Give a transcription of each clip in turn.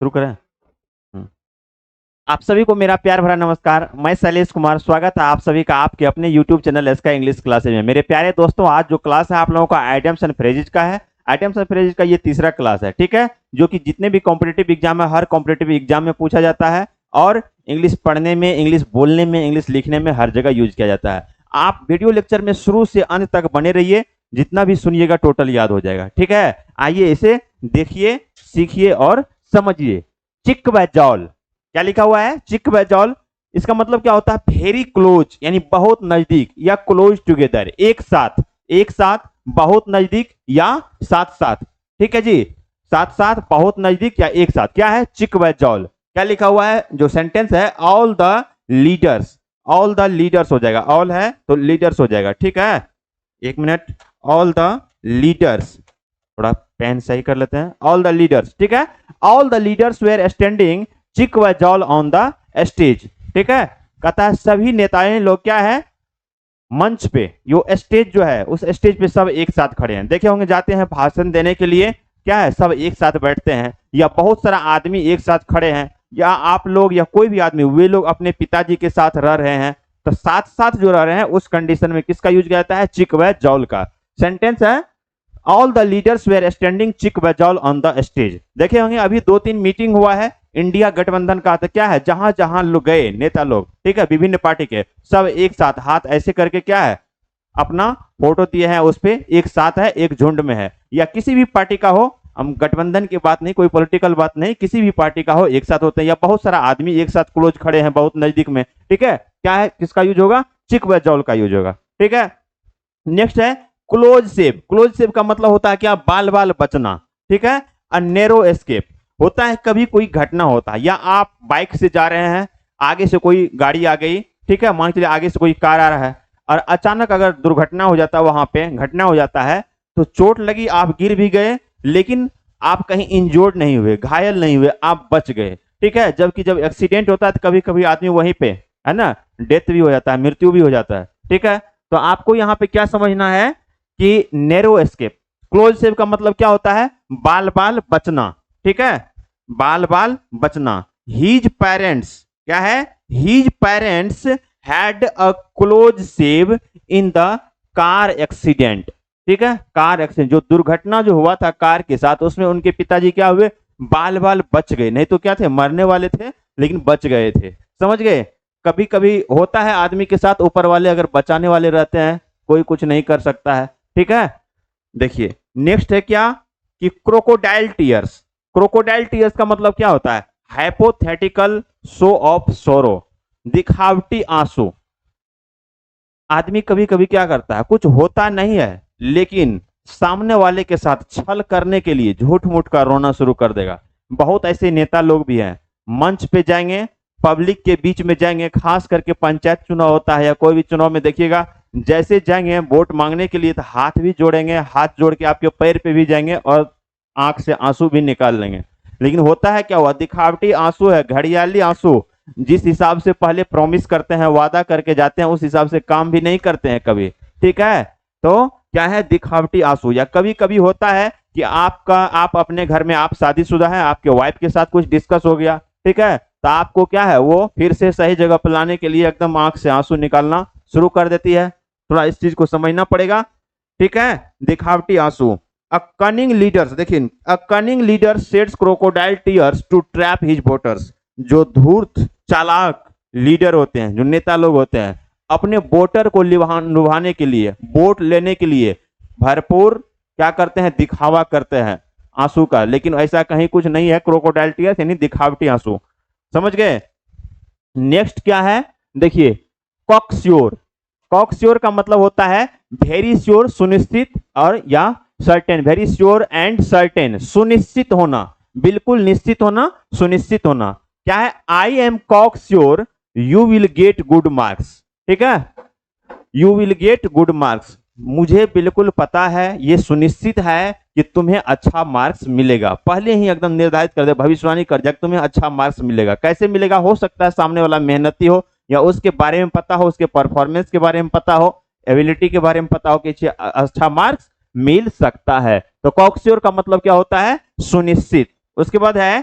शुरू करें। हम्म। आप सभी को मेरा प्यार भरा नमस्कार। मैं शैलेश कुमार, स्वागत है आप सभी का आपके अपने YouTube चैनल एसका इंग्लिश क्लासेज में। मेरे प्यारे दोस्तों, आज जो क्लास है आप लोगों का आइटम्स एंड फ्रेजेज का है। आइटम्स एंड फ्रेजेज का ये तीसरा क्लास है, ठीक है, जो कि जितने भी कॉम्पिटेटिव एग्जाम है हर कॉम्पिटेटिव एग्जाम में पूछा जाता है और इंग्लिश पढ़ने में, इंग्लिश बोलने में, इंग्लिश लिखने में हर जगह यूज किया जाता है। आप वीडियो लेक्चर में शुरू से अंत तक बने रहिए, जितना भी सुनिएगा टोटल याद हो जाएगा, ठीक है। आइए इसे देखिए, सीखिए और समझिए। चिक बजौल, क्या लिखा हुआ है? चिक बजौल। इसका मतलब क्या होता है? वेरी क्लोज, यानी बहुत नजदीक या क्लोज टुगेदर, एक साथ, एक साथ, बहुत नजदीक या साथ साथ, ठीक है जी, साथ साथ, बहुत नजदीक या एक साथ। क्या है? चिक बजौल। क्या लिखा हुआ है? जो सेंटेंस है, all the leaders, all the leaders हो जाएगा, ऑल है तो लीडर्स हो जाएगा, ठीक है। एक मिनट, ऑल द लीडर्स, थोड़ा पेन सही कर लेते हैं। ऑल द लीडर्स, ठीक है। All the leaders were standing cheek by jowl on the stage, ठीक है। कहता है सभी नेताएं लोग क्या है? मंच पे, जो स्टेज जो है उस स्टेज पे सब एक साथ खड़े हैं। देखे होंगे, जाते हैं भाषण देने के लिए, क्या है, सब एक साथ बैठते हैं, या बहुत सारा आदमी एक साथ खड़े हैं, या आप लोग या कोई भी आदमी, वे लोग अपने पिताजी के साथ रह रहे हैं, तो साथ साथ जो रह रहे हैं उस कंडीशन में किसका यूज किया जाता है? चिक बजौल का। सेंटेंस है, all the leaders were standing cheek by jowl on the stage. देखे होंगे अभी 2-3 मीटिंग हुआ है इंडिया गठबंधन का, तो क्या है, जहां जहां लोग गए नेता लोग, ठीक है, विभिन्न पार्टी के, सब एक साथ हाथ ऐसे करके क्या है, अपना फोटो दिए हैं, उस पे एक साथ है, एक झुंड में है, या किसी भी पार्टी का हो, हम गठबंधन की बात नहीं, कोई पॉलिटिकल बात नहीं, किसी भी पार्टी का हो, एक साथ होते हैं, या बहुत सारा आदमी एक साथ क्लोज खड़े हैं बहुत नजदीक में, ठीक है। क्या है, किसका यूज होगा? चिक बजौल का यूज होगा, ठीक है। नेक्स्ट है क्लोज सेव। क्लोज सेव का मतलब होता है क्या? बाल बाल बचना, ठीक है। नैरो एस्केप होता है, कभी कोई घटना होता है, या आप बाइक से जा रहे हैं, आगे से कोई गाड़ी आ गई, ठीक है, मान लीजिए आगे से कोई कार आ रहा है, और अचानक अगर दुर्घटना हो जाता है, वहां पे घटना हो जाता है, तो चोट लगी, आप गिर भी गए, लेकिन आप कहीं इंजोर्ड नहीं हुए, घायल नहीं हुए, आप बच गए, ठीक है। जबकि जब एक्सीडेंट होता है तो कभी कभी आदमी वहीं पे, है ना, डेथ भी हो जाता है, मृत्यु भी हो जाता है, ठीक है। तो आपको यहाँ पे क्या समझना है कि नैरो एस्केप। क्लोज सेव का मतलब क्या होता है? बाल बाल बचना, ठीक है, बाल बाल बचना। हीज पेरेंट्स, क्या है? His parents had a close shave in the car accident, ठीक है, कार एक्सीडेंट, जो दुर्घटना जो हुआ था कार के साथ, उसमें उनके पिताजी क्या हुए? बाल बाल बच गए, नहीं तो क्या थे, मरने वाले थे, लेकिन बच गए थे, समझ गए। कभी कभी होता है आदमी के साथ, ऊपर वाले अगर बचाने वाले रहते हैं, कोई कुछ नहीं कर सकता है, ठीक है। देखिए नेक्स्ट है क्या, कि क्रोकोडाइल टीयर्स। क्रोकोडाइल टीयर्स का मतलब क्या होता है? हाइपोथेटिकल शो ऑफ सोरो, दिखावटी आंसू। आदमी कभी कभी क्या करता है, कुछ होता नहीं है, लेकिन सामने वाले के साथ छल करने के लिए झूठ मूठ का रोना शुरू कर देगा। बहुत ऐसे नेता लोग भी हैं, मंच पे जाएंगे, पब्लिक के बीच में जाएंगे, खास करके पंचायत चुनाव होता है या कोई भी चुनाव में देखिएगा, जैसे जाएंगे वोट मांगने के लिए तो हाथ भी जोड़ेंगे, हाथ जोड़ के आपके पैर पे भी जाएंगे और आंख से आंसू भी निकाल लेंगे। लेकिन होता है क्या हुआ? दिखावटी आंसू है, घड़ियाली आंसू। जिस हिसाब से पहले प्रॉमिस करते हैं, वादा करके जाते हैं, उस हिसाब से काम भी नहीं करते हैं कभी, ठीक है। तो क्या है? दिखावटी आंसू। या कभी कभी होता है कि आप अपने घर में, आप शादीशुदा है, आपके वाइफ के साथ कुछ डिस्कस हो गया, ठीक है, तो आपको क्या है, वो फिर से सही जगह पर लाने के लिए एकदम आंख से आंसू निकालना शुरू कर देती है। थोड़ा इस चीज को समझना पड़ेगा, ठीक है। दिखावटी आंसू। अ कनिंग लीडर्स, देखिए, a cunning leader sheds crocodile tears to trap his voters. जो धूर्त चालाक लीडर होते हैं, जो नेता लोग होते हैं, अपने वोटर को लुभाने के लिए, वोट लेने के लिए भरपूर क्या करते हैं? दिखावा करते हैं आंसू का। लेकिन ऐसा कहीं कुछ नहीं है क्रोकोडाइल टीयर्स, यानी दिखावटी आंसू, समझ गए। नेक्स्ट क्या है, देखिए, कॉक्स्योर। कॉक्स्योर का मतलब होता है वेरी श्योर, सुनिश्चित, और या certain. Very sure and certain, सुनिश्चित होना, बिल्कुल निश्चित होना, सुनिश्चित होना। क्या है? I am cocksure you will get good marks, ठीक है, you will get good marks. मुझे बिल्कुल पता है, ये सुनिश्चित है कि तुम्हें अच्छा मार्क्स मिलेगा, पहले ही एकदम निर्धारित कर दे, भविष्यवाणी कर दे, तुम्हें अच्छा मार्क्स मिलेगा। कैसे मिलेगा? हो सकता है सामने वाला मेहनती हो, या उसके बारे में पता हो, उसके परफॉर्मेंस के बारे में पता हो, एबिलिटी के बारे में पता हो कि अच्छा मार्क्स मिल सकता है। तो कॉक्स्योर का मतलब क्या होता है? सुनिश्चित। उसके बाद है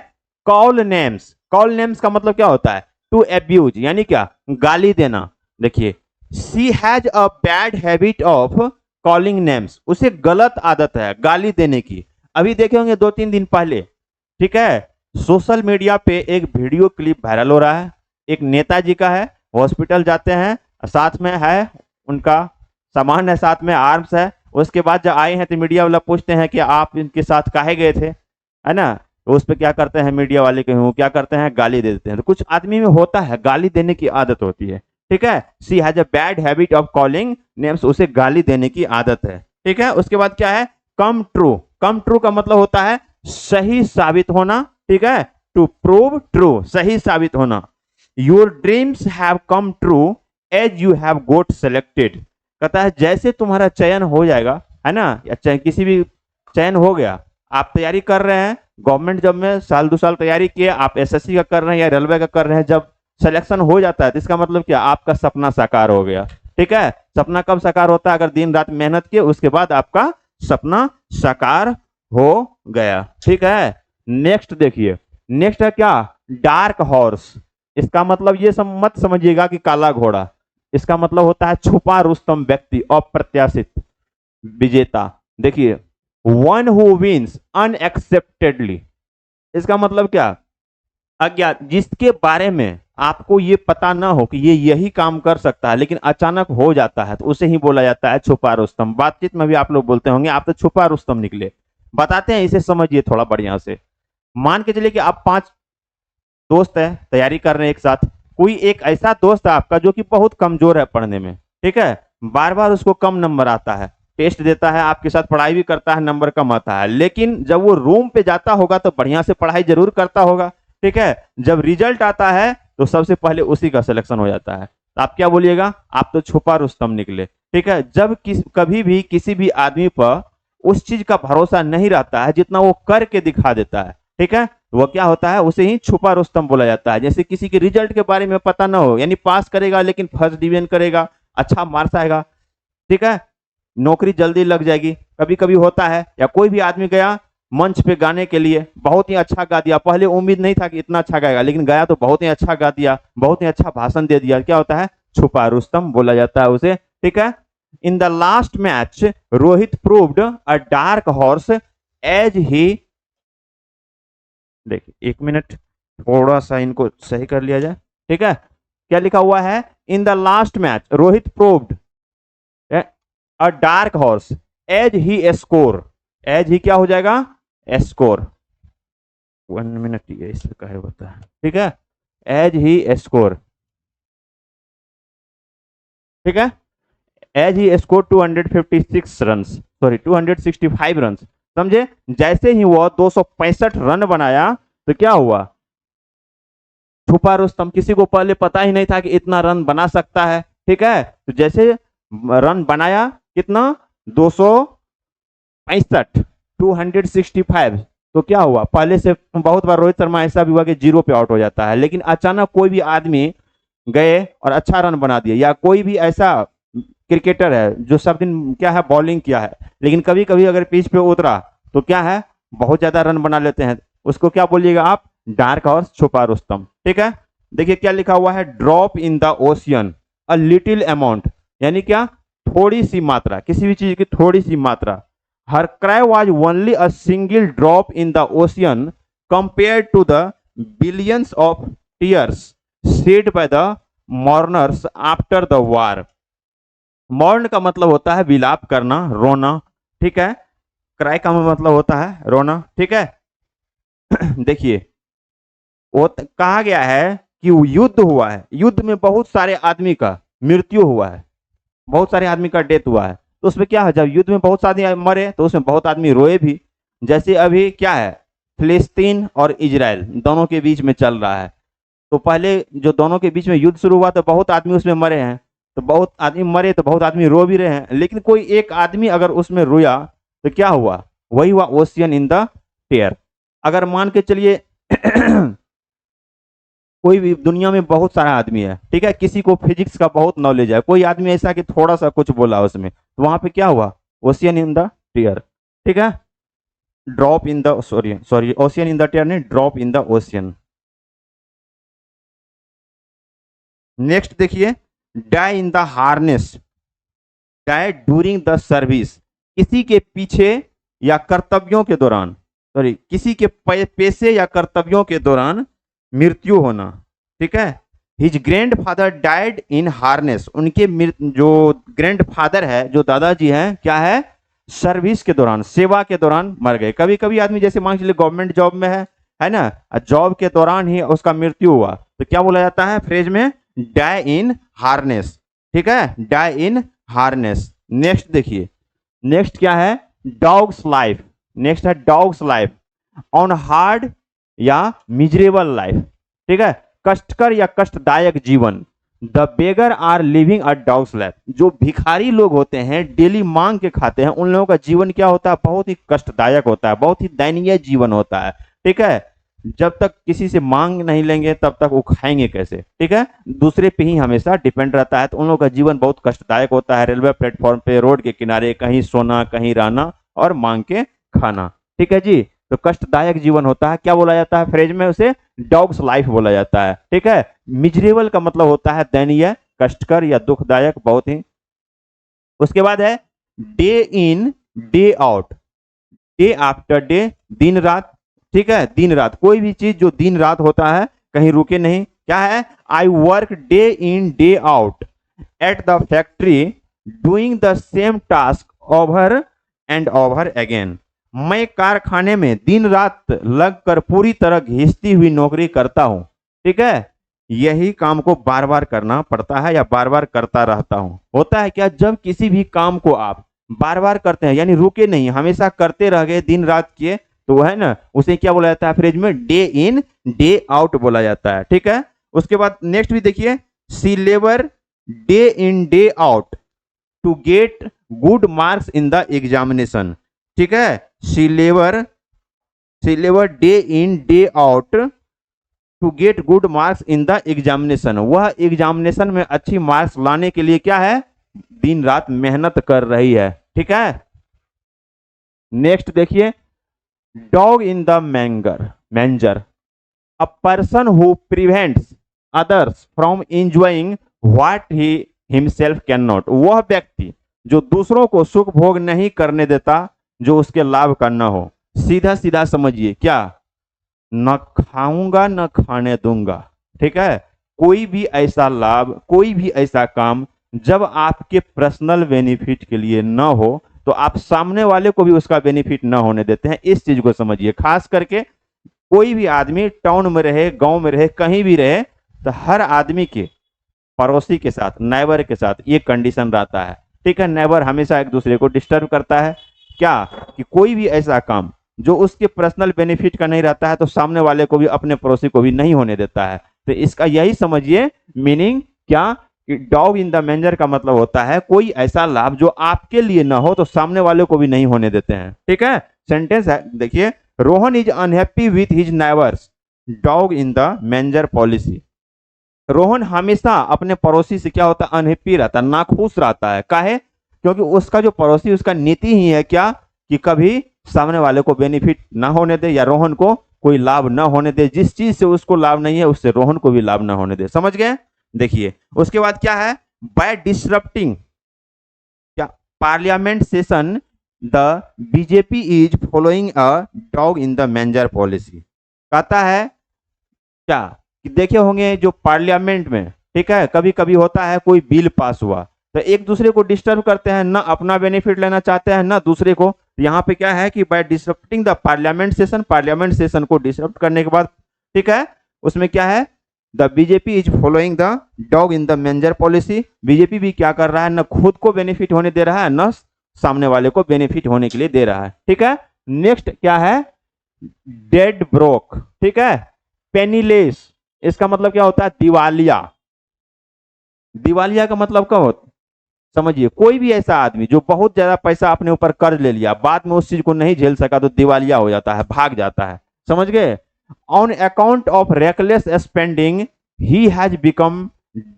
कॉल नेम्स, कॉल नेम्स का मतलब क्या होता है? टू एब्यूज, यानी क्या? गाली देना। देखिए, she has a bad habit of calling names, उसे गलत आदत है गाली देने की। अभी देखे होंगे 2-3 दिन पहले, ठीक है, सोशल मीडिया पे एक वीडियो क्लिप वायरल हो रहा है। एक नेताजी का है, हॉस्पिटल जाते हैं, साथ में है उनका सामान है, साथ में आर्म्स है। उसके बाद जब आए हैं तो मीडिया वाला पूछते हैं कि आप इनके साथ काहे गए थे, है ना? तो उस पर क्या करते हैं मीडिया वाले के हूँ, क्या करते हैं? गाली दे देते हैं। तो कुछ आदमी में होता है, गाली देने की आदत होती है, ठीक है। She has a bad habit of calling names, उसे गाली देने की आदत है, ठीक है। उसके बाद क्या है? कम ट्रू, कम ट्रू का मतलब होता है सही साबित होना, ठीक है। टू प्रूव ट्रू, सही साबित होना। Your dreams have come true as you have got selected, कहता है जैसे तुम्हारा चयन हो जाएगा, है ना, या चाहे किसी भी चयन हो गया, आप तैयारी कर रहे हैं गवर्नमेंट जॉब में, साल 2 साल तैयारी किए, आप एसएससी का कर रहे हैं या रेलवे का कर रहे हैं, जब सिलेक्शन हो जाता है तो इसका मतलब क्या? आपका सपना साकार हो गया, ठीक है। सपना कब साकार होता है? अगर दिन रात मेहनत किए, उसके बाद आपका सपना साकार हो गया, ठीक है। नेक्स्ट देखिए, नेक्स्ट है क्या? Dark horse. इसका मतलब ये मत समझिएगा कि काला घोड़ा, इसका मतलब होता है छुपा रुस्तम व्यक्ति, अप्रत्याशित विजेता। देखिए, वन हु विन्स अनएक्सेप्टेडली, इसका मतलब क्या? अज्ञात, जिसके बारे में आपको ये पता ना हो कि ये यही काम कर सकता है, लेकिन अचानक हो जाता है, तो उसे ही बोला जाता है छुपा रुस्तम। बातचीत में भी आप लोग बोलते होंगे आप तो छुपा रुस्तम निकले। बताते हैं, इसे समझिए थोड़ा बढ़िया से। मान के चलिए कि आप 5 दोस्त है, तैयारी कर रहे हैं एक साथ। कोई एक ऐसा दोस्त है आपका जो कि बहुत कमजोर है पढ़ने में, ठीक है, बार बार उसको कम नंबर आता है, टेस्ट देता है, आपके साथ पढ़ाई भी करता है, नंबर कम आता है, लेकिन जब वो रूम पे जाता होगा तो बढ़िया से पढ़ाई जरूर करता होगा, ठीक है। जब रिजल्ट आता है तो सबसे पहले उसी का सिलेक्शन हो जाता है। तो आप क्या बोलिएगा? आप तो छुपा रुस्तम निकले, ठीक है। जब कभी भी किसी भी आदमी पर उस चीज का भरोसा नहीं रहता है जितना वो करके दिखा देता है, ठीक है, वो क्या होता है? उसे ही छुपा रुस्तम बोला जाता है। जैसे किसी के रिजल्ट के बारे में पता ना हो, यानी पास करेगा लेकिन फर्स्ट डिवीजन करेगा, अच्छा मार्क्स आएगा, ठीक है, नौकरी जल्दी लग जाएगी। कभी कभी होता है, या कोई भी आदमी गया मंच पे गाने के लिए, बहुत ही अच्छा गा दिया, पहले उम्मीद नहीं था कि इतना अच्छा गाएगा, लेकिन गया तो बहुत ही अच्छा गा दिया, बहुत ही अच्छा भाषण दे दिया, क्या होता है? छुपा रुस्तम बोला जाता है उसे, ठीक है। In the last match Rohit proved a dark horse as he, देखिए 1 मिनट, थोड़ा सा इनको सही कर लिया जाए, ठीक है। क्या लिखा हुआ है? In the last match Rohit proved a dark horse as he score, as he क्या हो जाएगा? स्कोर। 1 मिनट, ये इससे कहे होता है, ठीक है, एज ही स्कोर, ठीक है। As he score 256 run, sorry 265 run, समझे। जैसे ही वो 265 रन बनाया तो क्या हुआ? छुपा रुस्तम, किसी को पहले पता ही नहीं था कि इतना रन बना सकता है, ठीक है। तो जैसे रन बनाया कितना? 265, 265, तो क्या हुआ? पहले से बहुत बार रोहित शर्मा ऐसा भी हुआ कि 0 पे आउट हो जाता है, लेकिन अचानक कोई भी आदमी गए और अच्छा रन बना दिए, या कोई भी ऐसा क्रिकेटर है जो सब दिन क्या है, बॉलिंग किया है, लेकिन कभी कभी अगर पिच पे उतरा तो क्या है, बहुत ज्यादा रन बना लेते हैं, उसको क्या बोलिएगा आप? डार्क हॉर्स, छुपा रुस्तम, ठीक है। देखिए क्या लिखा हुआ है? Drop in the ocean a little amount, यानी क्या? थोड़ी सी मात्रा, किसी भी चीज की थोड़ी सी मात्रा। Her cry was only a single drop in the ocean compare to the billions of tears shed by the mourners after the war. Mourn का मतलब होता है विलाप करना, रोना, ठीक है। क्राई का मतलब होता है रोना, ठीक है। देखिए, वो कहा गया है कि वो युद्ध हुआ है, युद्ध में बहुत सारे आदमी का मृत्यु हुआ है, बहुत सारे आदमी का डेथ हुआ है। तो उसमें क्या है, जब युद्ध में बहुत सारे मरे तो उसमें बहुत आदमी रोए भी। जैसे अभी क्या है, फिलिस्तीन और इजराइल दोनों के बीच में चल रहा है, तो पहले जो दोनों के बीच में युद्ध शुरू हुआ तो बहुत आदमी उसमें मरे हैं, तो बहुत आदमी मरे तो बहुत आदमी रो भी रहे हैं, लेकिन कोई एक आदमी अगर उसमें रोया तो क्या हुआ? वही हुआ ओशियन इन द टेयर। अगर मान के चलिए कोई भी दुनिया में बहुत सारा आदमी है, ठीक है, किसी को फिजिक्स का बहुत नॉलेज है, कोई आदमी ऐसा कि थोड़ा सा कुछ बोला उसमें, तो वहां पे क्या हुआ? ओशियन इन द टेयर, ठीक है। Drop in the sorry ocean in the tear नहीं, drop in the ocean. Next देखिए, die in the harness, die during the service, किसी के पीछे या कर्तव्यों के दौरान, सॉरी किसी के पेशे या कर्तव्यों के दौरान मृत्यु होना। ठीक है, his grand father died in harness, उनके जो ग्रैंड फादर है, जो दादाजी हैं, क्या है, सर्विस के दौरान, सेवा के दौरान मर गए। कभी कभी आदमी जैसे मान लीजिए गवर्नमेंट जॉब में है ना, जॉब के दौरान ही उसका मृत्यु हुआ तो क्या बोला जाता है फ्रेज में, डाई इन हार्नेस। ठीक है, डाई इन हार्नेस। नेक्स्ट देखिए, नेक्स्ट क्या है, डॉग्स लाइफ। नेक्स्ट है डॉग्स लाइफ ऑन हार्ड या मिजरेबल लाइफ। ठीक है, कष्टकर या कष्टदायक जीवन। The beggar are living a dog's life, जो भिखारी लोग होते हैं, डेली मांग के खाते हैं, उन लोगों का जीवन क्या होता है, बहुत ही कष्टदायक होता है, बहुत ही दयनीय जीवन होता है। ठीक है, जब तक किसी से मांग नहीं लेंगे तब तक वो खाएंगे कैसे। ठीक है, दूसरे पे ही हमेशा डिपेंड रहता है, तो उन लोगों का जीवन बहुत कष्टदायक होता है। रेलवे प्लेटफॉर्म पे, रोड के किनारे, कहीं सोना, कहीं रहना और मांग के खाना। ठीक है जी, तो कष्टदायक जीवन होता है, क्या बोला जाता है फ्रेज में, उसे डॉग्स लाइफ बोला जाता है। ठीक है, मिजरेबल का मतलब होता है दयनीय, कष्टकर या दुखदायक बहुत ही। उसके बाद है day in day out, day after day, दिन रात। ठीक है, दिन रात, कोई भी चीज जो दिन रात होता है, कहीं रुके नहीं। क्या है, I work day in day out at the factory doing the same task over and over again, मैं कारखाने में दिन रात लगकर पूरी तरह घिसती हुई नौकरी करता हूं। ठीक है, यही काम को बार बार करना पड़ता है या बार बार करता रहता हूं। होता है क्या, जब किसी भी काम को आप बार बार करते हैं, यानी रुके नहीं, हमेशा करते रह गए, दिन रात किए, तो वह है ना, उसे क्या बोला जाता है फ्रेज में, डे इन डे आउट बोला जाता है। ठीक है, उसके बाद नेक्स्ट भी देखिए, she labour day in day out to get good marks in the examination. ठीक है, she labour day in day out to get good marks in the examination, वह एग्जामिनेशन में अच्छी मार्क्स लाने के लिए क्या है, दिन रात मेहनत कर रही है। ठीक है, नेक्स्ट देखिए, dog in the manger, a person who prevents others from enjoying what he himself cannot, वह व्यक्ति जो दूसरों को सुख भोग नहीं करने देता जो उसके लाभ का न हो। सीधा सीधा समझिए, क्या, न खाऊंगा न खाने दूंगा। ठीक है, कोई भी ऐसा लाभ, कोई भी ऐसा काम जब आपके पर्सनल बेनिफिट के लिए न हो तो आप सामने वाले को भी उसका बेनिफिट न होने देते हैं। इस चीज को समझिए, खास करके कोई भी आदमी टाउन में रहे, गांव में रहे, कहीं भी रहे, तो हर आदमी के पड़ोसी के साथ, नेबर के साथ ये कंडीशन रहता है। ठीक है, नेबर हमेशा एक दूसरे को डिस्टर्ब करता है, क्या, कि कोई भी ऐसा काम जो उसके पर्सनल बेनिफिट का नहीं रहता है तो सामने वाले को भी, अपने पड़ोसी को भी नहीं होने देता है। तो इसका यही समझिए मीनिंग, क्या, कि डॉग इन द मैंजर का मतलब होता है कोई ऐसा लाभ जो आपके लिए ना हो तो सामने वाले को भी नहीं होने देते हैं। ठीक है, सेंटेंस है, देखिए, Rohan is unhappy with his neighbour's dog in the manger policy. Rohan हमेशा अपने पड़ोसी से क्या होता है, अनहैप्पी रहता है, नाखुश रहता है। काहे, क्योंकि उसका जो पड़ोसी, उसका नीति ही है क्या, कि कभी सामने वाले को बेनिफिट ना होने दे या रोहन को कोई लाभ ना होने दे, जिस चीज से उसको लाभ नहीं है उससे रोहन को भी लाभ ना होने दे। समझ गए। देखिए उसके बाद क्या है, बाय डिसरप्टिंग क्या, parliament session the BJP is following a dog in the manger policy. कहता है क्या, कि देखे होंगे जो पार्लियामेंट में, ठीक है, कभी कभी होता है कोई बिल पास हुआ तो एक दूसरे को डिस्टर्ब करते हैं, ना अपना बेनिफिट लेना चाहते हैं ना दूसरे को। यहाँ पे क्या है कि by disrupting the parliament session, parliament session को डिसरप्ट करने के बाद, ठीक है, उसमें क्या है, the BJP is following the dog in the manger policy. BJP भी क्या कर रहा है, ना खुद को बेनिफिट होने दे रहा है, ना सामने वाले को बेनिफिट होने के लिए दे रहा है। ठीक है, नेक्स्ट क्या है, डेड ब्रोक। ठीक है, पेनीलेस, इसका मतलब क्या होता है, दिवालिया। दिवालिया का मतलब क्या होता, समझिए, कोई भी ऐसा आदमी जो बहुत ज्यादा पैसा अपने ऊपर कर्ज ले लिया, बाद में उस चीज को नहीं झेल सका तो दिवालिया हो जाता है, भाग जाता है। समझ गए। On account of reckless spending he has become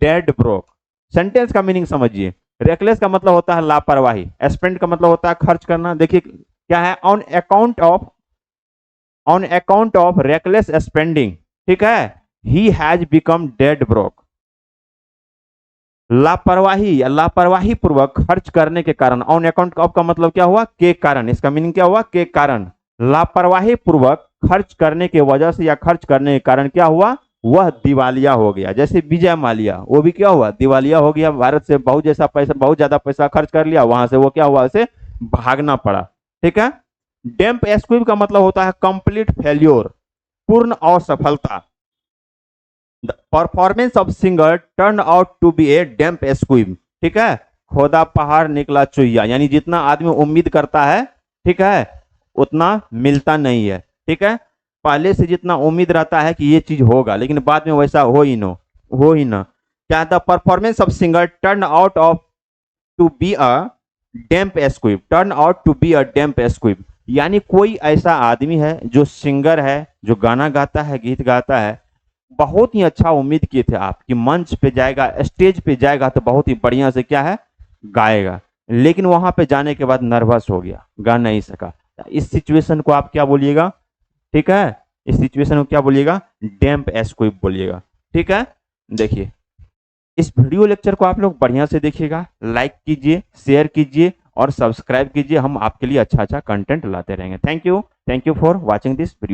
dead broke. Sentence का मीनिंग समझिए। रेकलेस का मतलब होता है लापरवाही, स्पेंड का मतलब होता है खर्च करना। देखिए क्या है, on account of on account of reckless spending, ठीक है, he has become dead broke. लापरवाही या लापरवाही पूर्वक खर्च करने के कारण, ऑन अकाउंट ऑफ का मतलब क्या हुआ, के कारण, इसका मीनिंग क्या हुआ, के कारण। लापरवाही पूर्वक खर्च करने की वजह से या खर्च करने के कारण क्या हुआ, वह दिवालिया हो गया। जैसे विजय माल्या, वो भी क्या हुआ, दिवालिया हो गया। भारत से बहुत ज्यादा पैसा खर्च कर लिया, वहां से वो क्या हुआ, उसे भागना पड़ा। ठीक है। डेम्प एस्क्विब का मतलब होता है कंप्लीट फेल्योर, पूर्ण असफलता। The performance of singer turn out to be a damp squib, ठीक है, खोदा पहाड़ निकला चुहिया, यानी जितना आदमी उम्मीद करता है, ठीक है, उतना मिलता नहीं है। ठीक है, पहले से जितना उम्मीद रहता है कि ये चीज होगा, लेकिन बाद में वैसा हो ही ना। क्या the performance of singer turn out of to be a damp squib, turn out to be a damp squib, यानी कोई ऐसा आदमी है जो सिंगर है, जो गाना गाता है, गीत गाता है, बहुत ही अच्छा उम्मीद किए थे आप कि मंच पे जाएगा, स्टेज पे जाएगा तो बहुत ही बढ़िया से क्या है, गाएगा, लेकिन वहां पे जाने के बाद नर्वस हो गया, गा नहीं सका। इस सिचुएशन को आप क्या बोलिएगा, ठीक है, इस सिचुएशन को क्या बोलिएगा, डैम्प एस्क्विब बोलिएगा। ठीक है, देखिए इस वीडियो लेक्चर को आप लोग बढ़िया से देखिएगा, लाइक कीजिए, शेयर कीजिए और सब्सक्राइब कीजिए। हम आपके लिए अच्छा अच्छा कंटेंट लाते रहेंगे। Thank you for watching this video.